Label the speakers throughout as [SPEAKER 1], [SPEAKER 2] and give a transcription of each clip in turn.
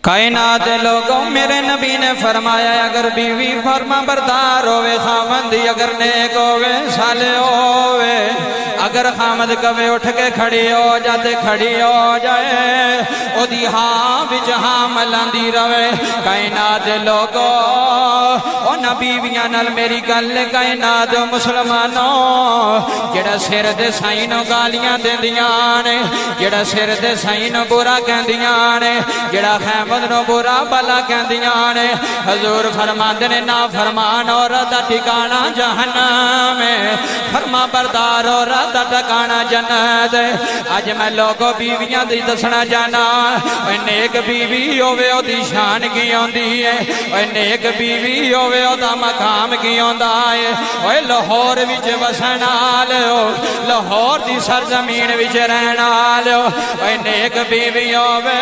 [SPEAKER 1] کائنات لوگوں میرے نبی نے فرمایا اگر بیوی فرما بردار ہوئے خامندی اگر نیک ہوئے صالح ہوئے اگر خامد کبھی اٹھ کے کھڑی ہو جاتے کھڑی ہو جائے او دی ہاں بچ ہاں ملاندی روے کائنات لوگوں او نبیویاں نال میری گل کائنات مسلمانوں جڑا سر دے سائنوں گالیاں دے دیاں نے جڑا سر دے سائنوں برا کہن دیاں نے جڑا خیمد نو برا بلا کہن دیاں نے حضور فرماندے نے نا فرمان عورت دا ٹھکانہ جہنم ہے فرما بردار عورت دا ٹھکانہ جنت ہے آج میں لوگوں بیویاں دی دسنا جانا اے نیک بیوی ہوئے او دی شان کی ہوندی ہے اے نیک بیوی ہوئے او دا مقام کی ہوندا ہے اے لاہور وچ وسن والو لاہور دی سرزمین وچ رہن والو اے نیک بیوی ہوئے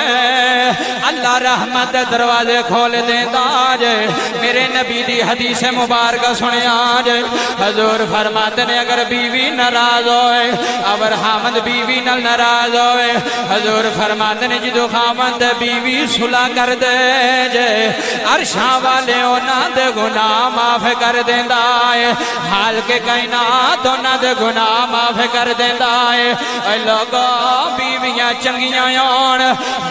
[SPEAKER 1] اللہ رحمت دروازے کھول دیندا جے میرے نبی دی حدیث مبارکہ سنیا جے حضور فرماتے نے اگر بیوی ناراض ہوئے اگر خامد بیوی نال ناراض ہوئے حضور فرماتے نے جدو خامد بیوی صلح کر دے جے عرشاں والے انہاں دے گناہ معاف کر دیندا ہے حال کے کائنات انہاں دے گناہ معاف کر دیندا ہے اے لوگوں بیویاں چنگیاں ہون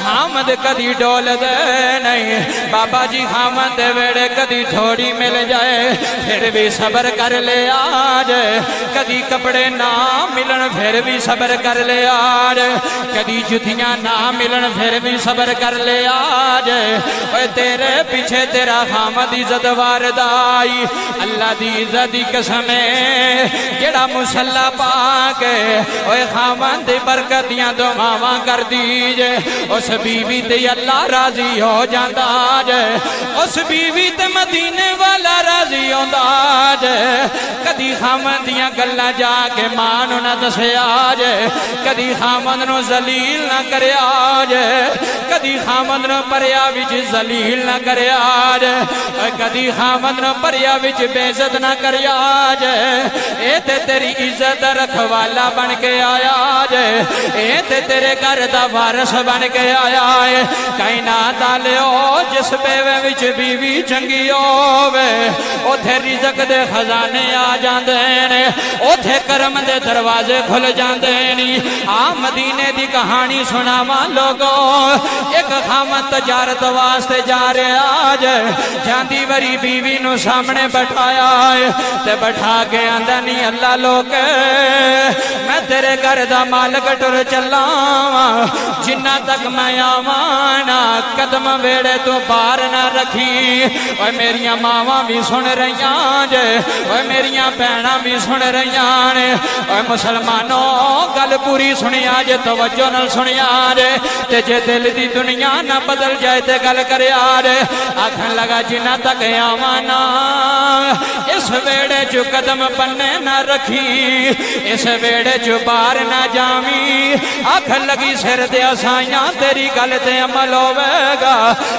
[SPEAKER 1] خامد کدی ڈول دے نہیں بابا جی خامد دے ویڑے کدی تھوڑی مل جائے پھر بھی صبر کر لے آج کدی کپڑے نہ ملن پھر بھی صبر کر لے آج کدی جتیاں نہ ملن پھر بھی صبر کر لے آج اے تیرے پیچھے تیرا خامد عزت واردائی اللہ دی عزت دی قسمیں جڑا مسلح پاکے اے خامد دی برکتیاں دو ماما کر دیجے اس بیوی تے اللہ راضی ہو جاندہ جے اس بیوی تے مدینے والا راضی ہوندہ جے کدی خامد دیاں گلہ جا کے مانو نہ دسے آجے کدی خامد نو ذلیل نہ کرے آجے کدی خامد نو پریا وچ ذلیل نہ کرے آجے کدی خامد نو پریا وچ بیزت نہ کرے آجے اے تے تیری عزت رکھوالا بن کے آیا آجے اے تے تیرے گھر دا وارث بن کے آیا ہے کائنات آلیو جس بیوے وچ بیوی چنگی ہووے اوتھے رزق دے خزانے آ جاندے نے اوتھے کرم دے دروازے کھل جاندے نی آ مدینے دی کہانی سناواں لوگوں ایک خامد تجارت واسطے جا رہے آج جاندی وری بیوی نو سامنے بٹھایا ہے تے بٹھا کے آندہ نہیں اللہ لوگ میں تیرے گھر دا مالک ٹر چلاواں جنہ تک میں آوانا قدم ویڑے تو بار نہ رکھی اور میریاں ماواں بھی سن رہیاں جے اور میریاں بہناں بھی سن رہیاں نے اور مسلمانوں گل پوری سنیا جے توجہ نہ سنیا جے تے جے دل دی دنیا نہ بدل جائے تے گل کرے آجے آکھن لگا جنہ تک آوانا اس ویڑے جو قدم پنے نہ رکھی اس ویڑے جو بار نہ جامی آکھن لگی سر دے آسائیاں تیری گل تے عمل ہوئے گا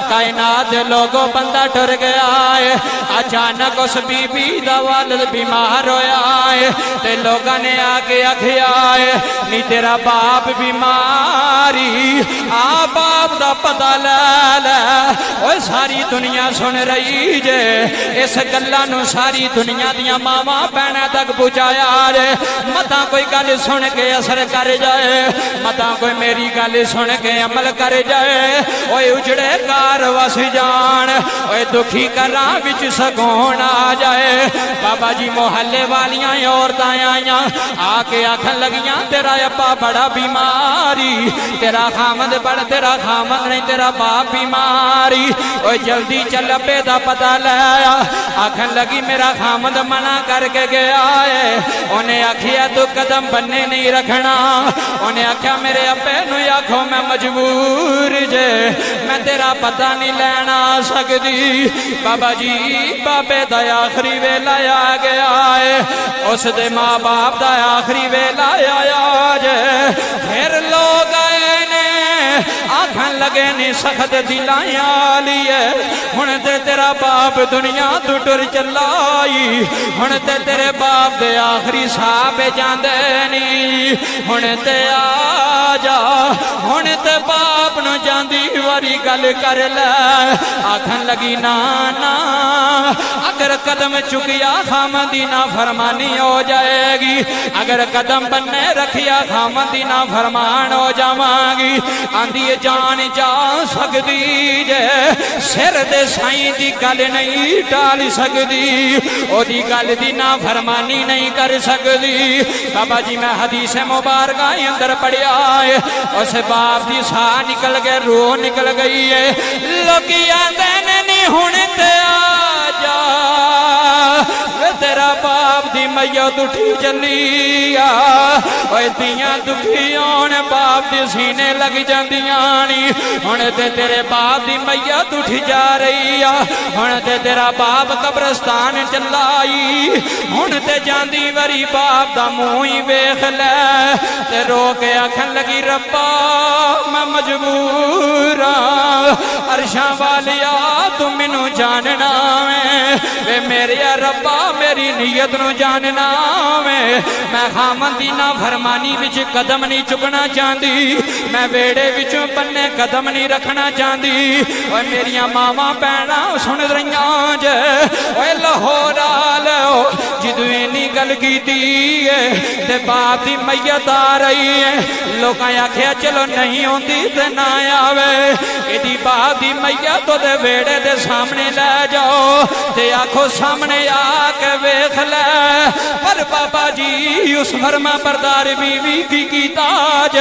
[SPEAKER 1] کائنات لوگوں بندہ ٹر گیا ہے اچانک اس بی بی دا والد بیمار ہویا ہے تے لوگاں نے آگے آکھیا ہے نی تیرا باپ بیماری آ باپ دا پتہ لے لے اوہ ساری دنیا سن رہی جے اس گلہ نو ساری دنیا دیا ماما بہنہ تک پہنچایا جے متا کوئی گل سن کے اثر کر جائے متا کوئی میری گل سن کے عمل کر جائے اوہ اجڑے کار وس جان اوہ دکھی کراں وچ سکون آ جائے بابا جی محلے والیاں عورتاں آئیاں آکے آکھن لگیاں تیرا ابا بڑا بیماری تیرا خامد بڑا تیرا خامد نہیں تیرا باپ بیماری اوہ جلدی چل ابے دا پتہ لے آیا آکھن لگی میرا خامد منع کر کے گیا ہے انہیں آکھیا تو قدم بننے نہیں رکھنا انہیں آکھیا میرے ابے نو آکھو میں مجبور جے میں تیرا پتہ نہیں لینا سکتی بابا جی بابے دا آخری ویلا آ گیا ہے اس دے ماں باپ دا آخری ویلا آیا جے پھر لوگ آئے نے آکھن لگے نہیں سخت دلائیاں لیے ہن تے تیرا باپ دنیا تو ٹر چلائی ہن تے تیرے باپ دے آخری صاحب جاندے نہیں ہن تے آ جا ہن تے باپ نو جاندی واری گل کر لے آکھن لگی نا نا اگر قدم چکیا خامندی نافرمانی ہو جائے گی اگر قدم بننے رکھیا خامندی نافرمان ہو جاواں گی آندی جان جا سکدی جے سر دے سائیں دی گل نہیں ٹال سکدی او دی گل دی نافرمانی نہیں کر سکدی بابا جی میں حدیث مبارکہ اندر پڑھیا ہے اس باپ دی ساہ نکل گئے روح نکل گئی ہے لوگیا دینے نہیں ہونے تے آجا تیرا باپ دی میت اٹھی چلیا اوے دیاں دکھیوں نے باپ دی سینے لگ جاندیاں ہونے تے تیرے باپ دی میت اٹھی جا رہی ہونے تے تیرا باپ قبرستان چلائی ہونے تے جاندی وری باپ دا موئی بیخ لے تے رو کے آکھن لگی ربا میں مجبورا عرشاں والیا تم منو جاننا وے میرے ربا میری نیت نو جاننا میں خامندی نافرمانی وچ قدم نہیں چکنا چاندی میں بیڑے وچوں بننے قدم نہیں رکھنا چاندی اوے میریاں ماما پینا سن رہیاں جے اوے لاہور آلو جدو اینی گل کیتی ہے تے باپ دی میت آ رہی ہے لوکاں آکھیا چلو نہیں ہوندی تے نہ آوے ایدی باپ دی میت تو دے بیڑے دے سامنے لے جاؤ تے آکھو سامنے آکے ویکھ لے پر بابا جی اس فرما بردار بیوی کی تاج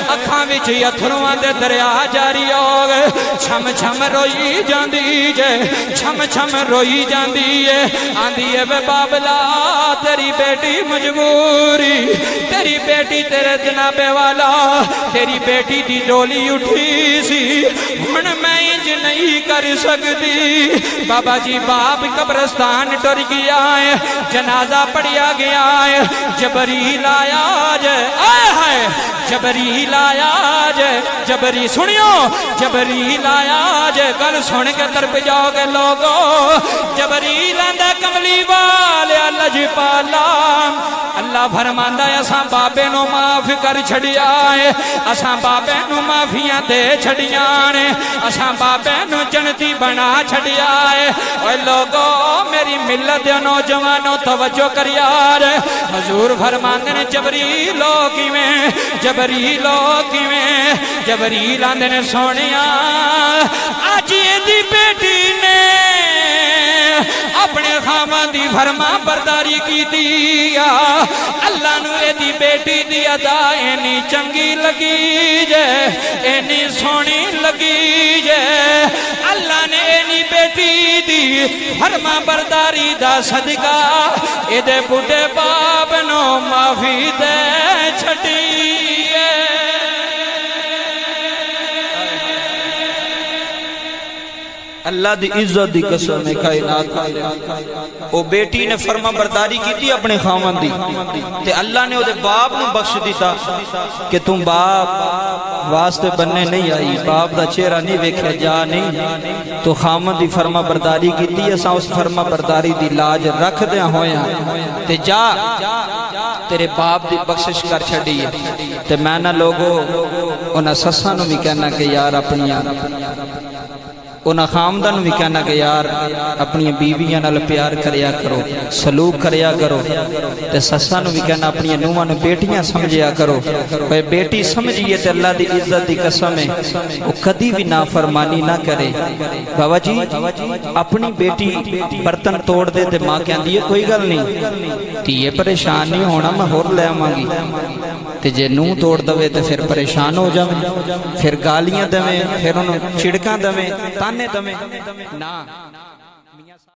[SPEAKER 1] اکھاں وچ اتھرواں دے دریا جاری ہو گئے چھم چھم روئی جاندی جے چھم چھم روئی جاندی ہے آندی ہے بے بابلا تیری بیٹی مجبوری تیری بیٹی تیرے جناب والا تیری بیٹی دی ڈولی اٹھی سی ہن میں انج نہیں کر سکتی بابا جی باپ قبرستان ٹر گیا ہے جنازہ پڑھیا گیا ہے جبریل آیا جے آئے ہائے جبریل آیا جے جبریل سنیو جبریل آیا جے گل سن کے طرف جاؤ گے لوگو جبریل آندہ کملی والے اللہ جی پالا اللہ فرماندہ ہے اساں بابے نو معاف کر چھڑیا ہے اساں بابے نو معافیاں دے چھڑیاں نے اساں بابے نو جنتی بنا چھڑیا ہے اوہ لوگو میری ملت دے نوجوانوں توجہ کر یار حضور فرماندے نے جبریلو کیویں جبریلو کیویں جبریل آندے نے سونیا آج یہ دی بیٹی نے اپنے خامندی فرما برداری کی دیا اللہ نو اے دی بیٹی دی ادا اینی چنگی لگی جے اینی سونی لگی جے اللہ نے اینی بیٹی دی فرما برداری دا صدقہ اے دے بڑے باپ نو معافی دے چھٹی اللہ دی عزت دی قسم کائنات او بیٹی نے فرما برداری کی تھی اپنے خامن دی تے اللہ نے او دے باپ نو بخش دیتا کہ تم باپ واسطے بننے نہیں آئی باپ دا چہرہ نہیں ویکھے جا نہیں تو خامن دی فرما برداری کی تھی اساں اس فرما برداری دی لاج رکھ دیا ہویا تے جا تیرے باپ دی بخشش کر چھڑی تے میں نہ لوگو انہاں سساں نو بھی کہنا کہ یار اپنی انہاں خامدن بھی کہنا کہ یار اپنی بیویاں نال پیار کریا کرو سلوک کریا کرو تے سسانو بھی کہنا اپنی نوان بیٹیاں سمجھیا کرو وہ بیٹی سمجھئے تے اللہ دی عزت دی قسم ہے وہ کدی بھی نافرمانی نہ کرے بابا جی اپنی بیٹی برتن توڑ دے تے ماں کہن دیئے کوئی گل نہیں تی یہ پریشان نہیں ہونا میں ہور لے مانگی تے جے نو توڑ دوے تے پھر پریشان ہو جاویں پھر گالیاں دویں پھر انہوں چڑکاں دویں تانے دویں نا